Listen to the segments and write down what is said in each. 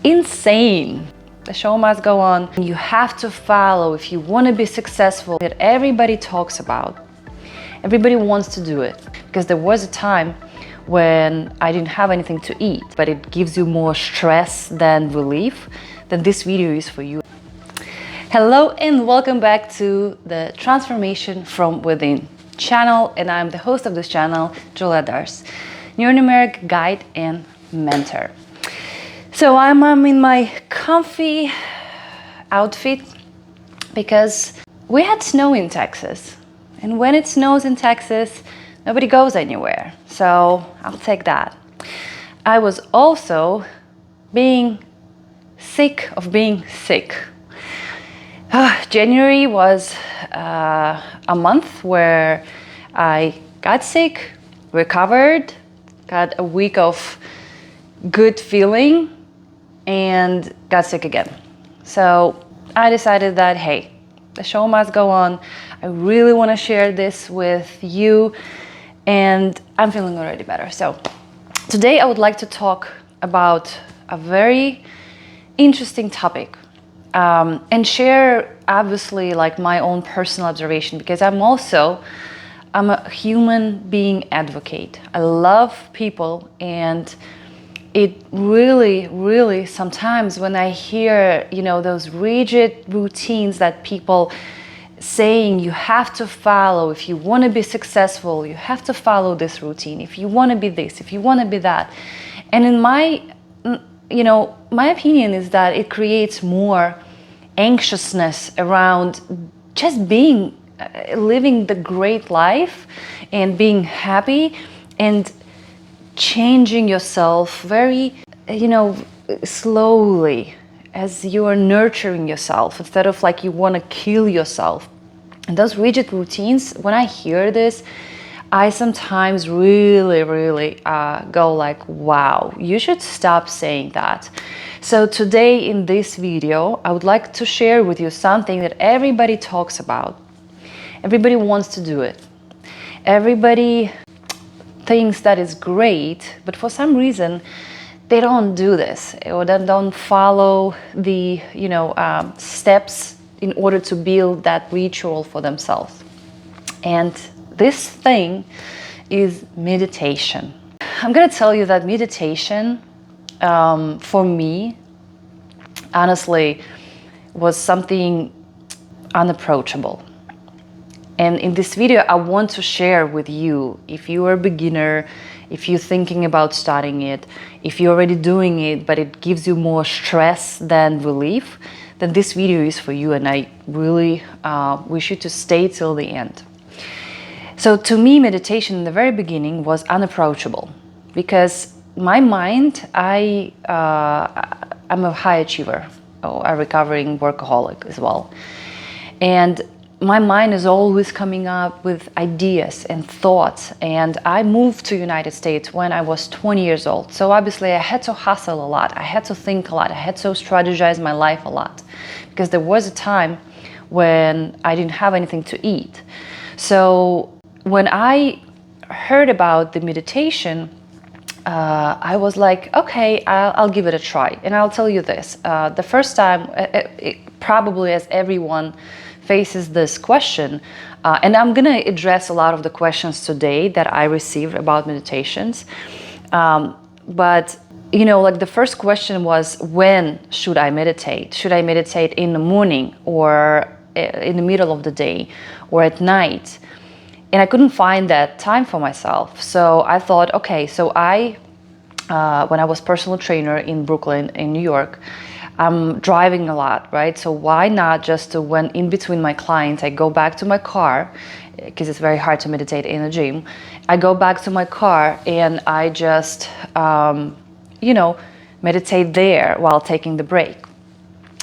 insane. The show must go on. You have to follow if you want to be successful that everybody talks about. Everybody wants to do it because there was a time when I didn't have anything to eat, but it gives you more stress than relief. Then this video is for you. Hello and welcome back to the Transformation from Within channel, and I'm the host of this channel, Julia Dars, neuronumeric guide and mentor. So I'm in my comfy outfit because we had snow in Texas, and when it snows in Texas, nobody goes anywhere, so I'll take that. I was also being sick of being sick. January was a month where I got sick, recovered, got a week of good feeling, and got sick again. So I decided that, hey, the show must go on. I really want to share this with you, and I'm feeling already better. So today I would like to talk about a very interesting topic and share obviously like my own personal observation, because I'm a human being advocate. I love people, and it really sometimes when I hear, those rigid routines that people saying you have to follow, if you want to be successful, you have to follow this routine, if you want to be this, if you want to be that. And in my opinion is that it creates more anxiousness around just living the great life and being happy and changing yourself very, slowly as you are nurturing yourself instead of like you want to kill yourself. And those rigid routines, when I hear this, I sometimes really go like, wow, you should stop saying that. So today in this video, I would like to share with you something that everybody talks about. Everybody wants to do it. Everybody thinks that is great, but for some reason they don't do this, or they don't follow the steps in order to build that ritual for themselves. And this thing is meditation. I'm gonna tell you that meditation for me honestly was something unapproachable. And in this video, I want to share with you, if you are a beginner, if you're thinking about starting it, if you're already doing it, but it gives you more stress than relief, then this video is for you, and I really wish you to stay till the end. So to me, meditation in the very beginning was unapproachable because my mind, I'm a high achiever, a recovering workaholic as well. And my mind is always coming up with ideas and thoughts, and I moved to United States when I was 20 years old. So obviously I had to hustle a lot, I had to think a lot, I had to strategize my life a lot, because there was a time when I didn't have anything to eat. So when I heard about the meditation, I was like, okay, I'll give it a try. And I'll tell you this, the first time, probably as everyone faces this question, and I'm gonna address a lot of the questions today that I received about meditations, but like the first question was, when should I meditate? Should I meditate in the morning, or in the middle of the day, or at night? And I couldn't find that time for myself. So I thought, okay, so when I was personal trainer in Brooklyn, in New York, I'm driving a lot, right? So why not just when in between my clients, I go back to my car, because it's very hard to meditate in a gym. I go back to my car and I just, meditate there while taking the break.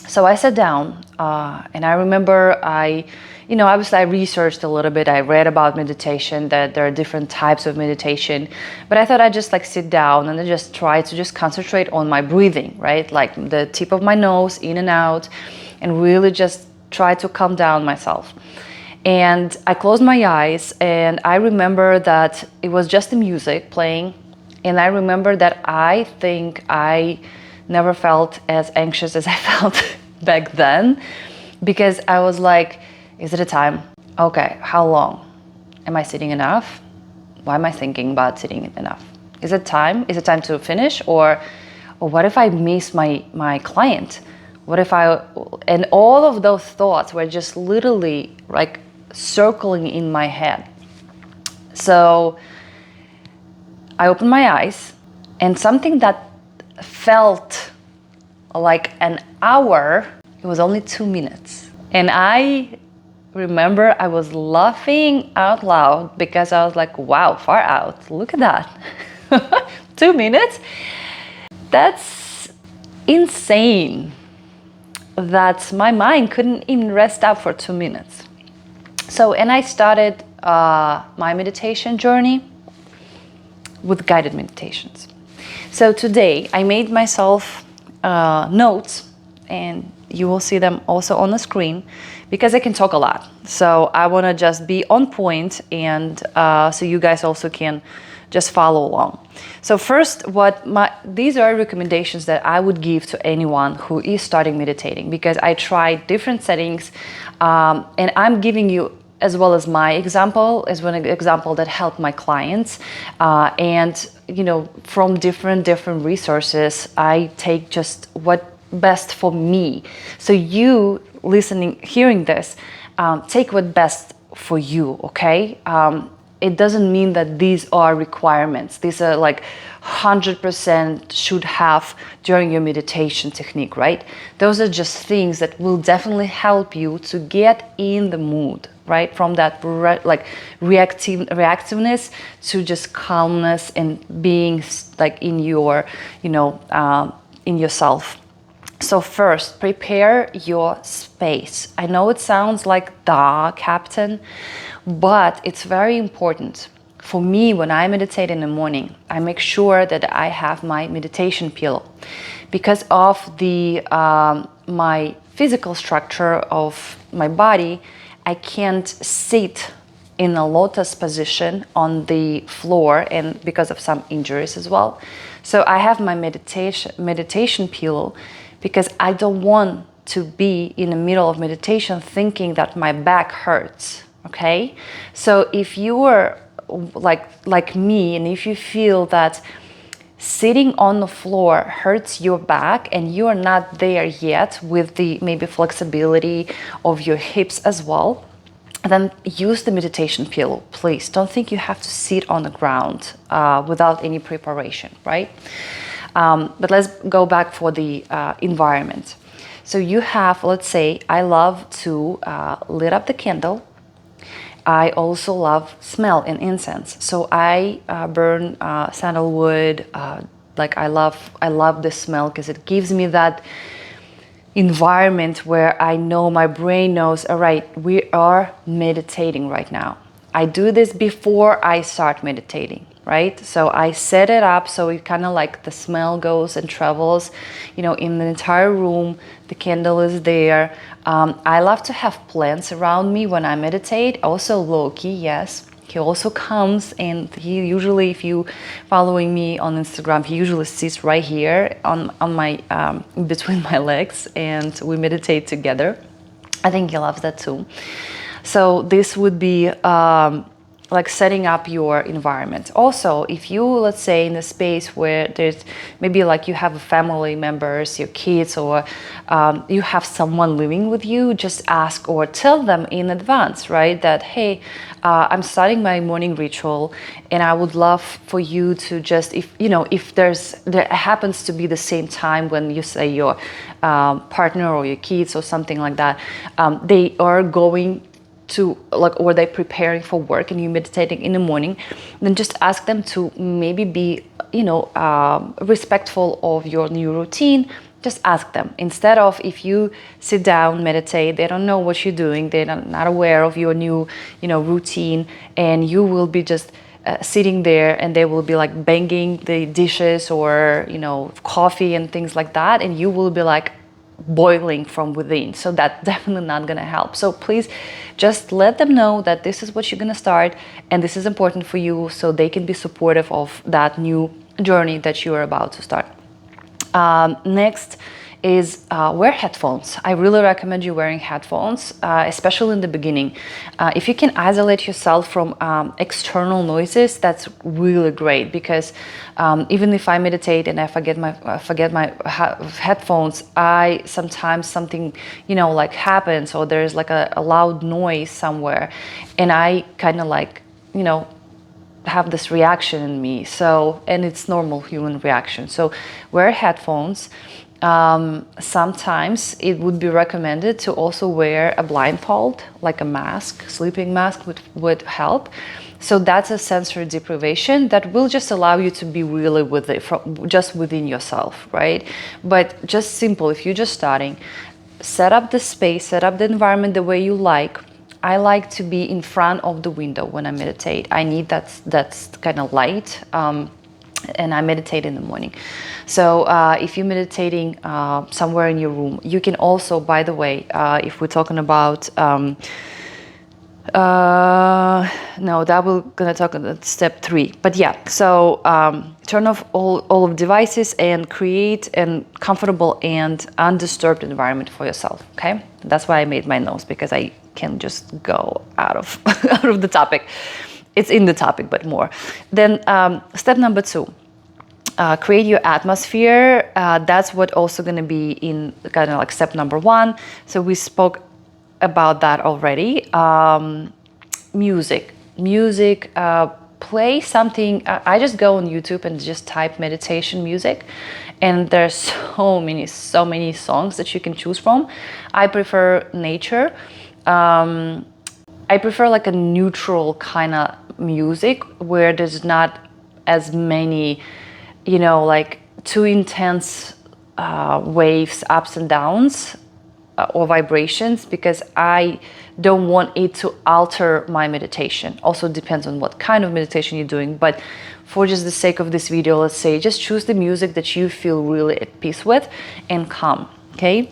So I sat down and I remember obviously I researched a little bit. I read about meditation, that there are different types of meditation, but I thought I'd just like sit down and just try to just concentrate on my breathing, right? Like the tip of my nose in and out, and really just try to calm down myself. And I closed my eyes, and I remember that it was just the music playing. And I remember that I think I never felt as anxious as I felt back then, because I was like, is it a time? Okay, how long? Am I sitting enough? Why am I thinking about sitting enough? Is it time? Is it time to finish? Or what if I miss my client? What if and all of those thoughts were just literally like circling in my head. So I opened my eyes, and something that felt like an hour, it was only 2 minutes. And I remember I was laughing out loud because I was like, wow, far out. Look at that. 2 minutes? That's insane that my mind couldn't even rest up for 2 minutes. So, and I started my meditation journey with guided meditations. So today I made myself notes, and you will see them also on the screen, because I can talk a lot. So I want to just be on point, and so you guys also can just follow along. So first, these are recommendations that I would give to anyone who is starting meditating, because I tried different settings, and I'm giving you as well as my example as one example that helped my clients, and from different resources, I take just what best for me. So you listening, hearing this, take what best for you. Okay. It doesn't mean that these are requirements. These are like 100% should have during your meditation technique, right? Those are just things that will definitely help you to get in the mood, right? From that reactiveness to just calmness and being like in your, in yourself. So first, prepare your space. I know it sounds like duh, Captain, but it's very important. For me, when I meditate in the morning, I make sure that I have my meditation pillow, because of the my physical structure of my body. I can't sit in a lotus position on the floor, and because of some injuries as well. So I have my meditation pillow, because I don't want to be in the middle of meditation thinking that my back hurts. Okay, so if you are like me, and if you feel that sitting on the floor hurts your back and you are not there yet with the maybe flexibility of your hips as well, then use the meditation pillow. Please don't think you have to sit on the ground without any preparation, right? But let's go back for the environment. So you have, let's say, I love to lit up the candle. I also love smell and incense. So I burn sandalwood. Like I love the smell, because it gives me that environment where I know my brain knows, all right, we are meditating right now. I do this before I start meditating, right? So I set it up so it kind of like the smell goes and travels, in the entire room. The candle is there. I love to have plants around me when I meditate. Also Loki, yes. He also comes, and he usually, if you following me on Instagram, he usually sits right here on my between my legs, and we meditate together. I think he loves that too. So this would be like setting up your environment. Also, if you, let's say, in a space where there's maybe like you have family members, your kids, or you have someone living with you, just ask or tell them in advance, right? That, hey, I'm starting my morning ritual, and I would love for you to just, if there happens to be the same time when you say your partner or your kids or something like that, they are going to or they're preparing for work and you're meditating in the morning, then just ask them to maybe be respectful of your new routine. Just ask them, instead of, if you sit down, meditate, they don't know what you're doing, they're not aware of your new routine, and you will be just sitting there, and they will be like banging the dishes or coffee and things like that, and you will be like boiling from within. So that's definitely not going to help. So please just let them know that this is what you're going to start, and this is important for you, so they can be supportive of that new journey that you are about to start. Next is wear headphones. I really recommend you wearing headphones, especially in the beginning. If you can isolate yourself from external noises, that's really great, because even if I meditate and I forget my headphones, I sometimes something, you know, like happens, or there's like a loud noise somewhere, and I kind of like, you know, have this reaction in me. So, and it's normal human reaction. So wear headphones. Sometimes it would be recommended to also wear a blindfold, like a mask, sleeping mask would help. So that's a sensory deprivation that will just allow you to be really with it, just within yourself, right? But just simple, if you're just starting, set up the space, set up the environment the way you like. I like to be in front of the window when I meditate. I need that's kind of light. And I meditate in the morning. So if you're meditating somewhere in your room, you can also, by the way, if we're talking about, no, that we're gonna talk about step 3. But yeah, so turn off all of devices and create a comfortable and undisturbed environment for yourself. Okay, that's why I made my notes, because I can just go out of out of the topic. It's in the topic, but more. Then step number 2, create your atmosphere. That's what also going to be in kind of like step number 1. So we spoke about that already. Music, play something. I just go on YouTube and just type meditation music, and there's so many songs that you can choose from. I prefer nature. I prefer like a neutral kind of music where there's not as many, you know, like too intense waves, ups and downs, or vibrations, because I don't want it to alter my meditation. Also depends on what kind of meditation you're doing, but for just the sake of this video, let's say just choose the music that you feel really at peace with and calm. Okay.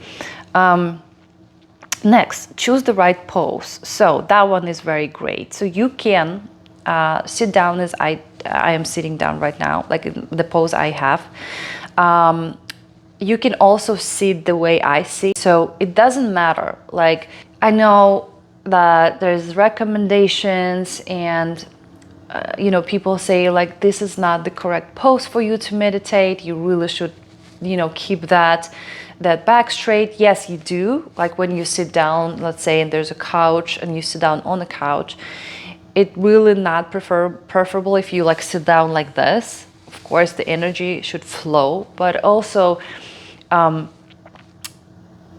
Next, choose the right pose. So that one is very great. So you can sit down as I am sitting down right now, like in the pose I have. You can also sit the way I sit. So it doesn't matter. Like, I know that there's recommendations and you know, people say like, this is not the correct pose for you to meditate. You really should, you know, keep that back straight. Yes, you do. Like when you sit down, let's say, and there's a couch and you sit down on the couch, it really not preferable if you like sit down like this. Of course, the energy should flow, but also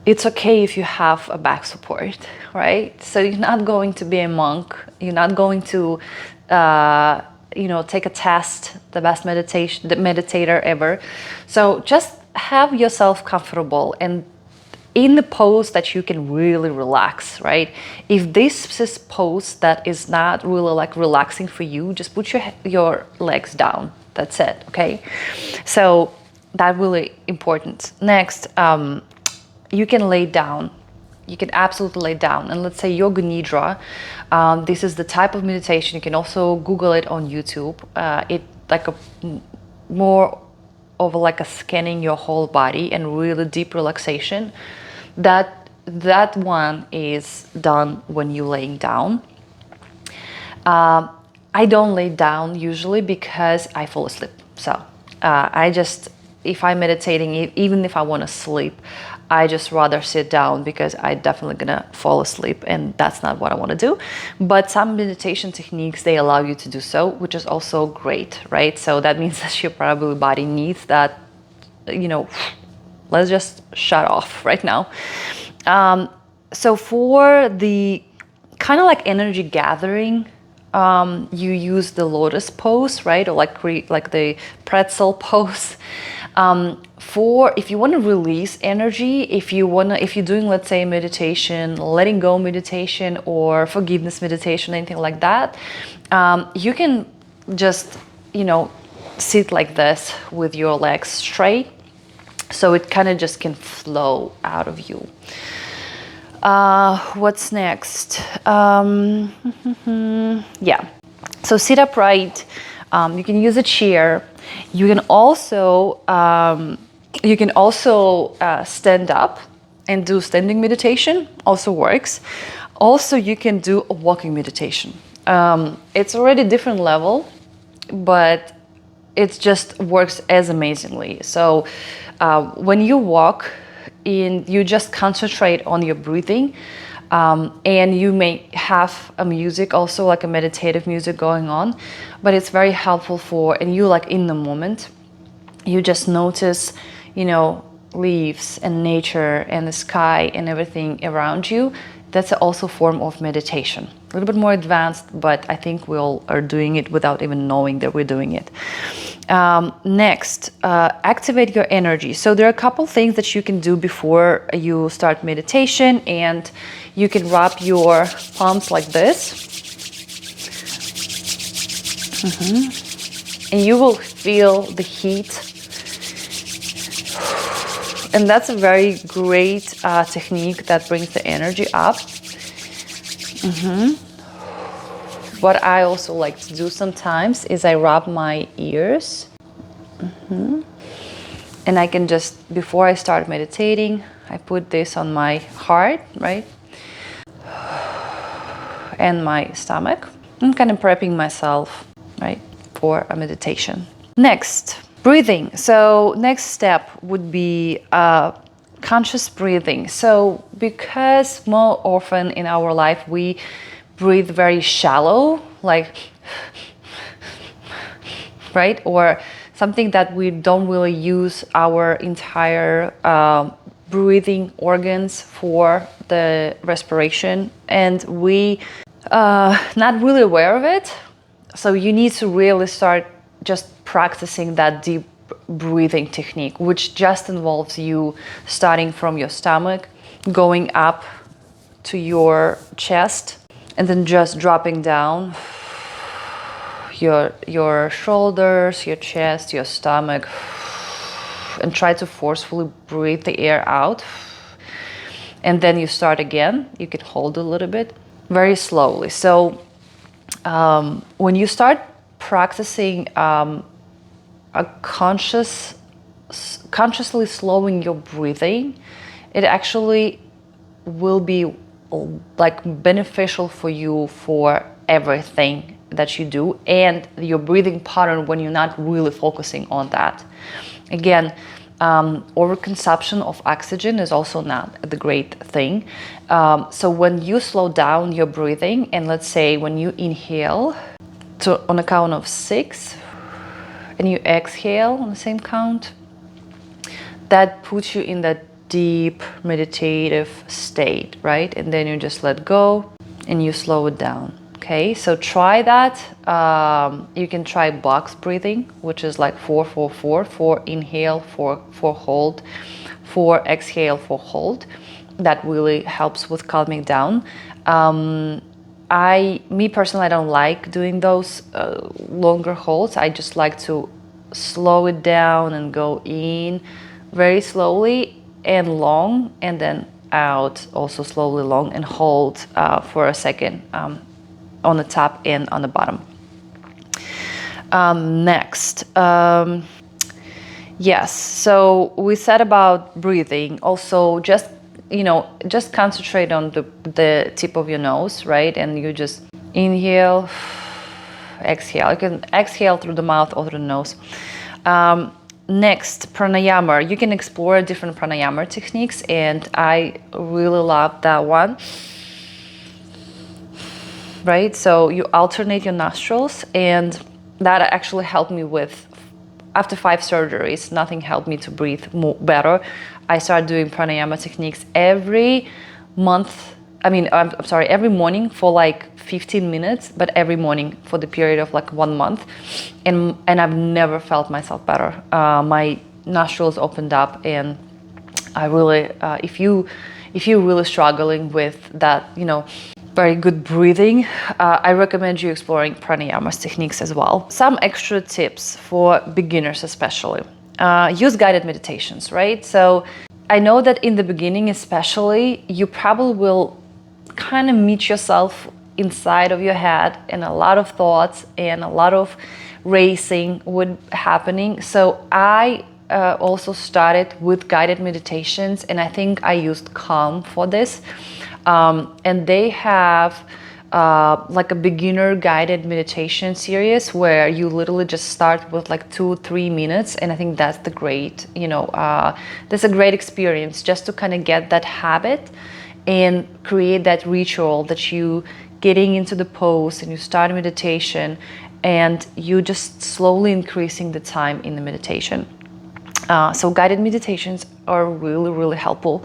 it's okay if you have a back support, right? So you're not going to be a monk. You're not going to, you know, take a test, the best meditator ever. So just have yourself comfortable and in the pose that you can really relax, right? If this is pose that is not really like relaxing for you, just put your legs down. That's it, okay? So that's really important. Next, you can lay down. You can absolutely lay down. And let's say yoga nidra. This is the type of meditation. You can also Google it on YouTube. It like a more of like a scanning your whole body and really deep relaxation. That one is done when you're laying down. I don't lay down usually because I fall asleep. So I just, if I'm meditating, even if I want to sleep, I just rather sit down because I definitely gonna fall asleep, and that's not what I want to do. But some meditation techniques, they allow you to do so, which is also great, right? So that means that your probably body needs that, you know, let's just shut off right now. So for the kind of like energy gathering, you use the lotus pose, right? Or like the pretzel pose. For if you want to release energy, if you're doing, let's say, meditation, letting go meditation, or forgiveness meditation, anything like that, you can just, you know, sit like this with your legs straight, so it kind of just can flow out of you. What's next? Yeah, so sit upright. You can use a chair. You can also You can also stand up and do standing meditation, also works. Also, you can do a walking meditation. It's already different level, but it just works as amazingly. So when you walk in, you just concentrate on your breathing, and you may have a music also, like a meditative music going on, but it's very helpful for, and you like in the moment, you just notice, you know, leaves and nature and the sky and everything around you. That's also a form of meditation. A little bit more advanced, but I think we all are doing it without even knowing that we're doing it. Next, activate your energy. So there are a couple things that you can do before you start meditation, and you can rub your palms like this. And you will feel the heat. And that's a very great technique that brings the energy up. What I also like to do sometimes is I rub my ears. And I can just, before I start meditating, I put this on my heart, right? And my stomach. I'm kind of prepping myself, right, for a meditation. Next, breathing. So next step would be conscious breathing. So because more often in our life we breathe very shallow, like, right? Or something that we don't really use our entire breathing organs for the respiration, and we not really aware of it. So you need to really start just practicing that deep breathing technique, which just involves you starting from your stomach, going up to your chest, and then just dropping down your shoulders, your chest, your stomach, and try to forcefully breathe the air out. And then you start again. You can hold a little bit, very slowly. So when you start practicing consciously slowing your breathing, it actually will be like beneficial for you for everything that you do, and your breathing pattern when you're not really focusing on that. Again, overconsumption of oxygen is also not the great thing. So when you slow down your breathing, and let's say when you inhale on a count of 6, and you exhale on the same count, that puts you in that deep meditative state, right? And then you just let go and you slow it down. Okay, so try that. You can try box breathing, which is like 4-4-4, 4 inhale, 4 hold, 4 exhale, 4 hold. That really helps with calming down. Me personally, I don't like doing those longer holds. I just like to slow it down and go in very slowly and long, and then out also slowly long, and hold for a second on the top and on the bottom. Next, yes, so we said about breathing. Also, just concentrate on the tip of your nose, right? And you just inhale, exhale. You can exhale through the mouth or through the nose. Next, pranayama. You can explore different pranayama techniques, and I really love that one. Right? So you alternate your nostrils, and that actually helped me with, after 5 surgeries, nothing helped me to breathe better. I started doing pranayama techniques every morning for like 15 minutes, but every morning for the period of like 1 month. And I've never felt myself better. My nostrils opened up, and I really, if you're really struggling with that, very good breathing, I recommend you exploring pranayama techniques as well. Some extra tips for beginners especially. Use guided meditations, right? So I know that in the beginning especially, you probably will kind of meet yourself inside of your head, and a lot of thoughts and a lot of racing would happening. So I also started with guided meditations, and I think I used Calm for this. And they have like a beginner guided meditation series where you literally just start with like 2-3 minutes, and I think that's the great, that's a great experience just to kind of get that habit and create that ritual that you getting into the pose and you start meditation and you just slowly increasing the time in the meditation. So guided meditations are really, really helpful.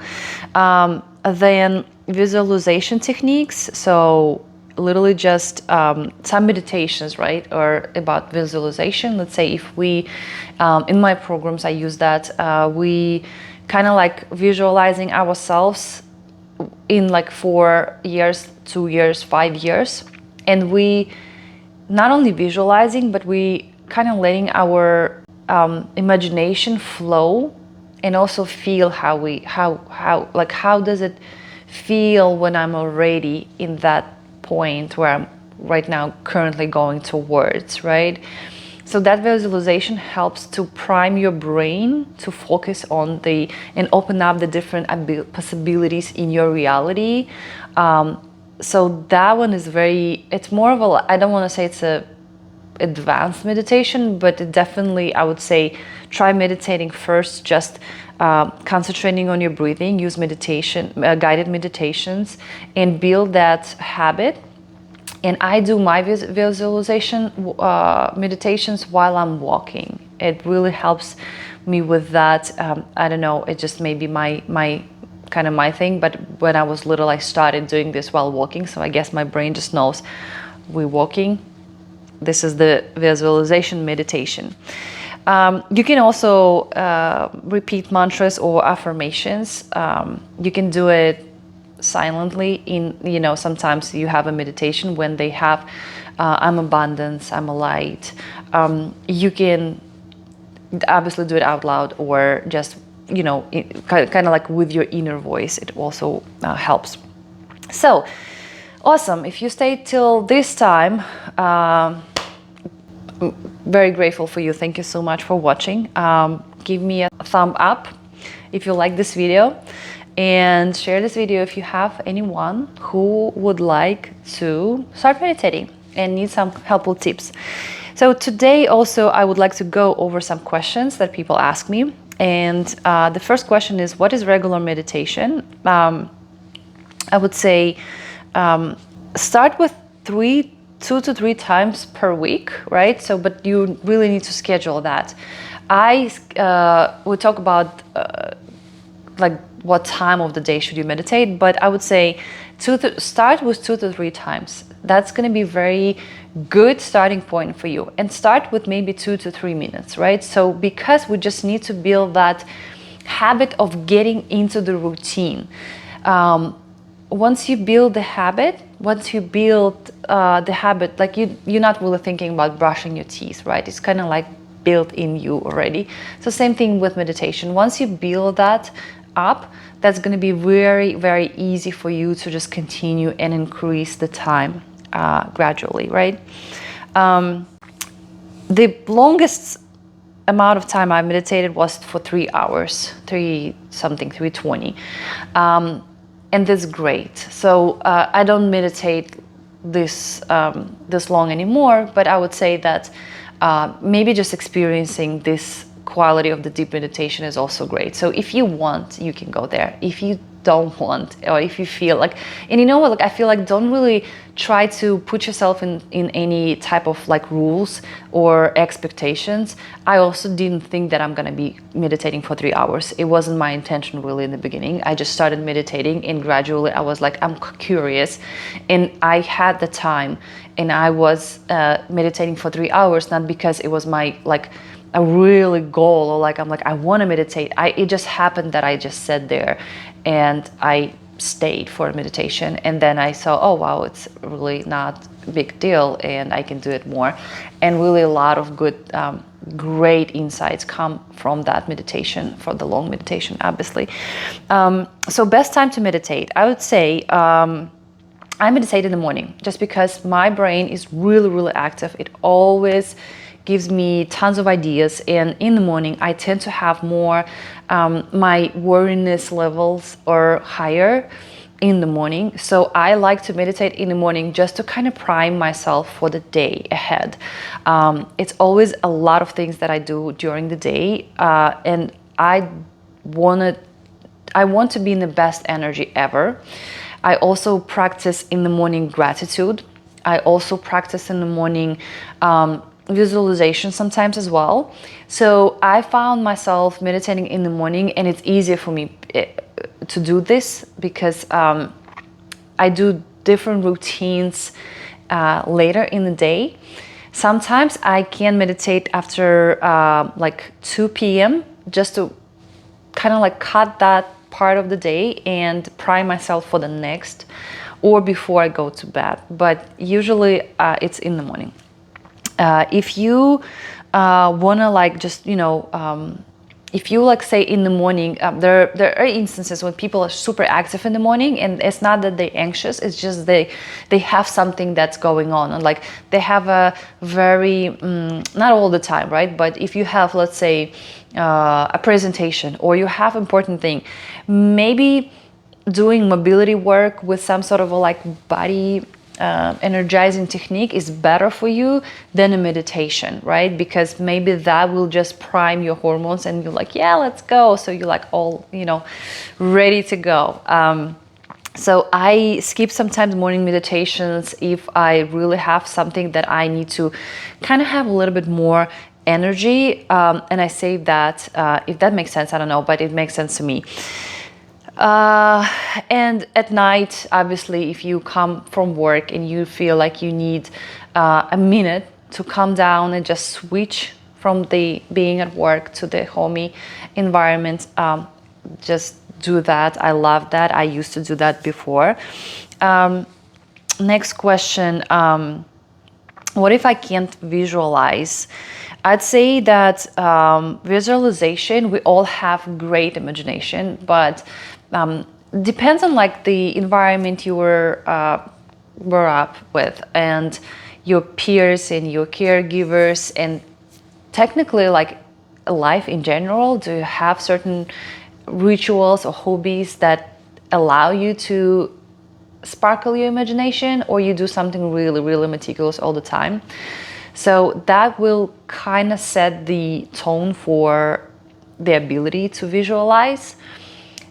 Then visualization techniques. So literally just some meditations, right, are about visualization. Let's say if we, in my programs, I use that. We kind of like visualizing ourselves in like 4 years, 2 years, 5 years. And we not only visualizing, but we kind of letting our imagination flow and also feel how does it feel when I'm already in that point where I'm right now currently going towards, right? So that visualization helps to prime your brain to focus on and open up the different possibilities in your reality. So that one is it's more of a, I don't want to say it's a advanced meditation, but it definitely, I would say, try meditating first, just concentrating on your breathing, use meditation, guided meditations, and build that habit. And I do my visualization meditations while I'm walking. It really helps me with that. I don't know, it just may be my kind of my thing, but when I was little, I started doing this while walking. So I guess my brain just knows we're walking. This is the visualization meditation. You can also repeat mantras or affirmations. You can do it silently sometimes you have a meditation when they have I'm abundance, I'm a light. You can obviously do it out loud or just kind of like with your inner voice. It also helps. So awesome. If you stayed till this time, very grateful for you. Thank you so much for watching. Give me a thumb up if you like this video, and share this video if you have anyone who would like to start meditating and need some helpful tips. So today also I would like to go over some questions that people ask me. And the first question is, what is regular meditation? I would say start with 2 to 3 times per week, right? So, but you really need to schedule that. I would talk about like what time of the day should you meditate, but I would say start with 2 to 3 times. That's going to be very good starting point for you, and start with maybe 2 to 3 minutes, right? So because we just need to build that habit of getting into the routine. Once you build the habit, like you're not really thinking about brushing your teeth, right? It's kind of like built in you already. So same thing with meditation. Once you build that up, that's going to be very, very easy for you to just continue and increase the time gradually, right? The longest amount of time I meditated was for 3 hours, 320. And that's great. So I don't meditate this long anymore, but I would say that maybe just experiencing this quality of the deep meditation is also great. So if you want, you can go there. If you don't want, or if you feel like, and you know what, like I feel like don't really try to put yourself in any type of like rules or expectations. I also didn't think that I'm gonna be meditating for 3 hours. It wasn't my intention really in the beginning. I just started meditating, and gradually I was like, I'm curious, and I had the time, and I was meditating for 3 hours, not because it was my like a really goal, or like I'm like I want to meditate. It just happened that I just sat there and I stayed for meditation, and then I saw, oh wow, it's really not a big deal and I can do it more. And really a lot of good great insights come from that meditation, for the long meditation obviously. So best time to meditate, I would say I meditate in the morning, just because my brain is really, really active. It always gives me tons of ideas. And in the morning, I tend to have more, my worriness levels are higher in the morning. So I like to meditate in the morning just to kind of prime myself for the day ahead. It's always a lot of things that I do during the day, and want to be in the best energy ever. I also practice in the morning gratitude. I also practice in the morning visualization sometimes as well. So I found myself meditating in the morning, and it's easier for me to do this because I do different routines later in the day. Sometimes I can meditate after like 2 p.m. just to kind of like cut that part of the day and prime myself for the next, or before I go to bed. But usually it's in the morning. If you want to like just, if you like say in the morning, there are instances when people are super active in the morning, and it's not that they're anxious, it's just they have something that's going on, and like they have a very not all the time, right? But if you have, let's say, a presentation, or you have important thing, maybe doing mobility work with some sort of a like body energizing technique is better for you than a meditation, right? Because maybe that will just prime your hormones, and you're like, yeah, let's go. So you're like all, ready to go. So I skip sometimes morning meditations if I really have something that I need to kind of have a little bit more energy, and I save that, if that makes sense, I don't know, but it makes sense to me. And at night, obviously, if you come from work and you feel like you need a minute to calm down and just switch from the being at work to the homey environment, just do that. I love that. I used to do that before. Next question. What if I can't visualize? I'd say that visualization, we all have great imagination, but depends on like the environment you were up with, and your peers and your caregivers, and technically like life in general. Do you have certain rituals or hobbies that allow you to sparkle your imagination, or you do something really, really meticulous all the time? So that will kind of set the tone for the ability to visualize.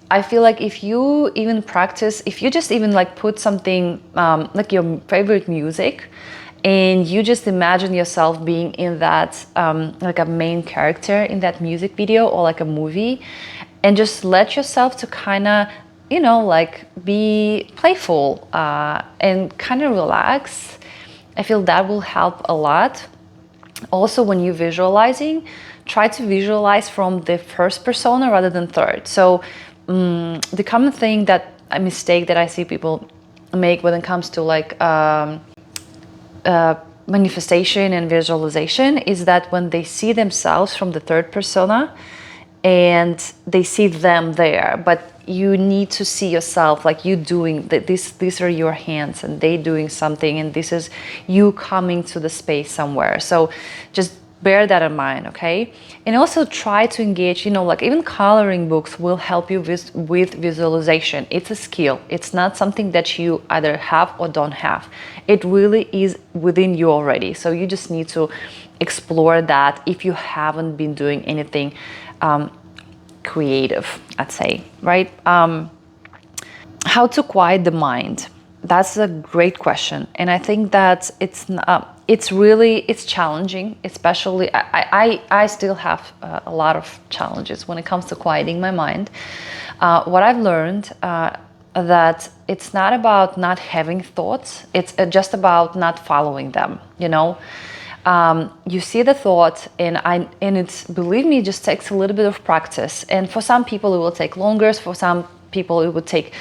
I feel like if you even practice, if you just even like put something like your favorite music, and you just imagine yourself being in that, like a main character in that music video or like a movie, and just let yourself to kind of, like be playful and kind of relax. I feel that will help a lot. Also, when you're visualizing, try to visualize from the first persona rather than third. So the common thing, that a mistake that I see people make when it comes to like manifestation and visualization, is that when they see themselves from the third persona and they see them there, but you need to see yourself like you doing that. These are your hands and they doing something, and this is you coming to the space somewhere. So just bear that in mind, okay? And also try to engage, like even coloring books will help you with visualization. It's a skill. It's not something that you either have or don't have. It really is within you already. So you just need to explore that if you haven't been doing anything creative, I'd say, right? How to quiet the mind? That's a great question, and I think that it's challenging. Especially, I still have a lot of challenges when it comes to quieting my mind. What I've learned that it's not about not having thoughts; it's just about not following them. You see the thought, and it's, believe me, it just takes a little bit of practice. And for some people it will take longer, for some people it would take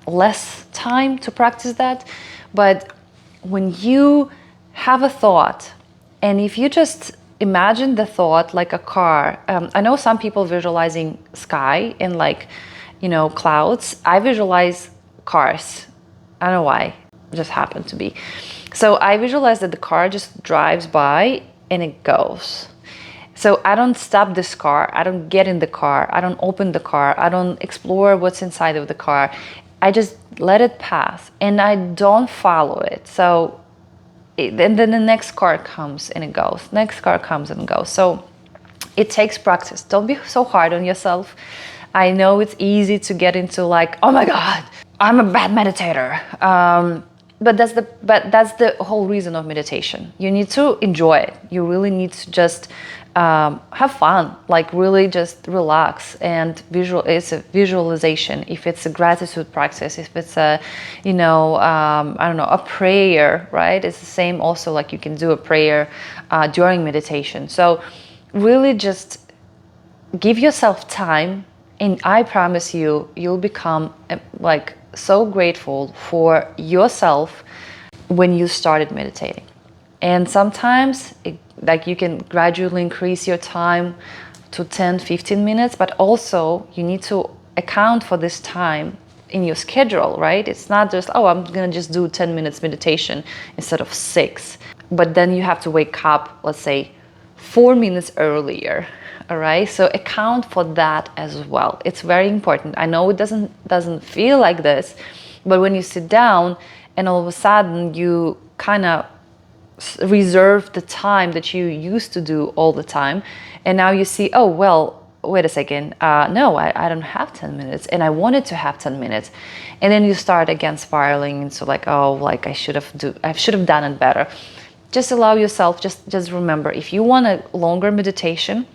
less time to practice that. But when you have a thought, and if you just imagine the thought like a car, I know some people visualizing sky and like, clouds. I visualize cars. I don't know why, it just happened to be. So I visualize that the car just drives by, and it goes. So I don't stop this car, I don't get in the car, I don't open the car, I don't explore what's inside of the car. I just let it pass and I don't follow it. So and then the next car comes and it goes, next car comes and goes. So it takes practice. Don't be so hard on yourself. I know it's easy to get into like, oh my God, I'm a bad meditator. But that's the whole reason of meditation. You need to enjoy it. You really need to just have fun, like really just relax and it's a visualization. If it's a gratitude practice, if it's a, I don't know, a prayer, right? It's the same also, like you can do a prayer during meditation. So really just give yourself time, and I promise you, you'll become like so grateful for yourself when you started meditating. And sometimes like you can gradually increase your time to 10-15 minutes, but also you need to account for this time in your schedule, right? It's not just, oh, I'm gonna just do 10 minutes meditation instead of 6, but then you have to wake up, let's say 4 minutes earlier. All right, so account for that as well. It's very important. I know it doesn't feel like this, but when you sit down and all of a sudden you kind of reserve the time that you used to do all the time, and now you see, oh well, wait a second, no, I don't have 10 minutes and I wanted to have 10 minutes, and then you start again spiraling into like, oh, like I should have done it better. Just allow yourself, just remember, if you want a longer meditation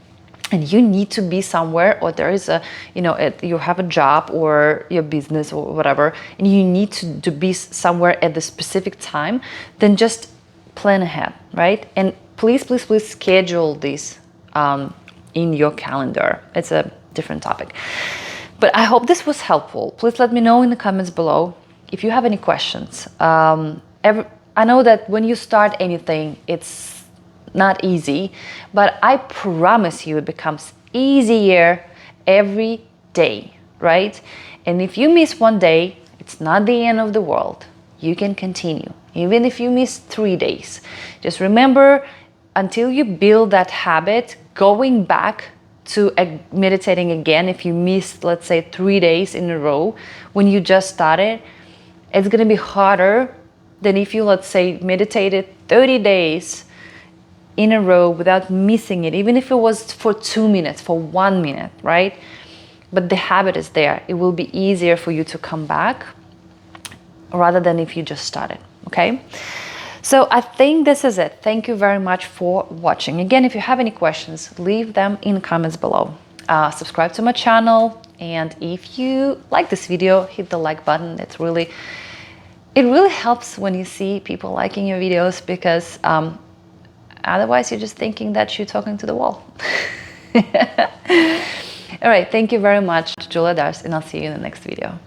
and you need to be somewhere, or there is you have a job or your business or whatever, and you need to be somewhere at the specific time, then just plan ahead, right? And please schedule this in your calendar. It's a different topic. But I hope this was helpful. Please let me know in the comments below if you have any questions. I know that when you start anything, it's not easy, but I promise you it becomes easier every day, right? And if you miss one day, it's not the end of the world. You can continue. Even if you miss 3 days, just remember, until you build that habit, going back to meditating again, if you missed, let's say 3 days in a row when you just started, it's going to be harder than if you, let's say, meditated 30 days in a row without missing it, even if it was for 2 minutes, for 1 minute, right? But the habit is there. It will be easier for you to come back rather than if you just started, okay? So I think this is it. Thank you very much for watching. Again, if you have any questions, leave them in the comments below. Subscribe to my channel, and if you like this video, hit the like button. It really helps when you see people liking your videos, because otherwise, you're just thinking that you're talking to the wall. All right, thank you very much, Julia Dars, and I'll see you in the next video.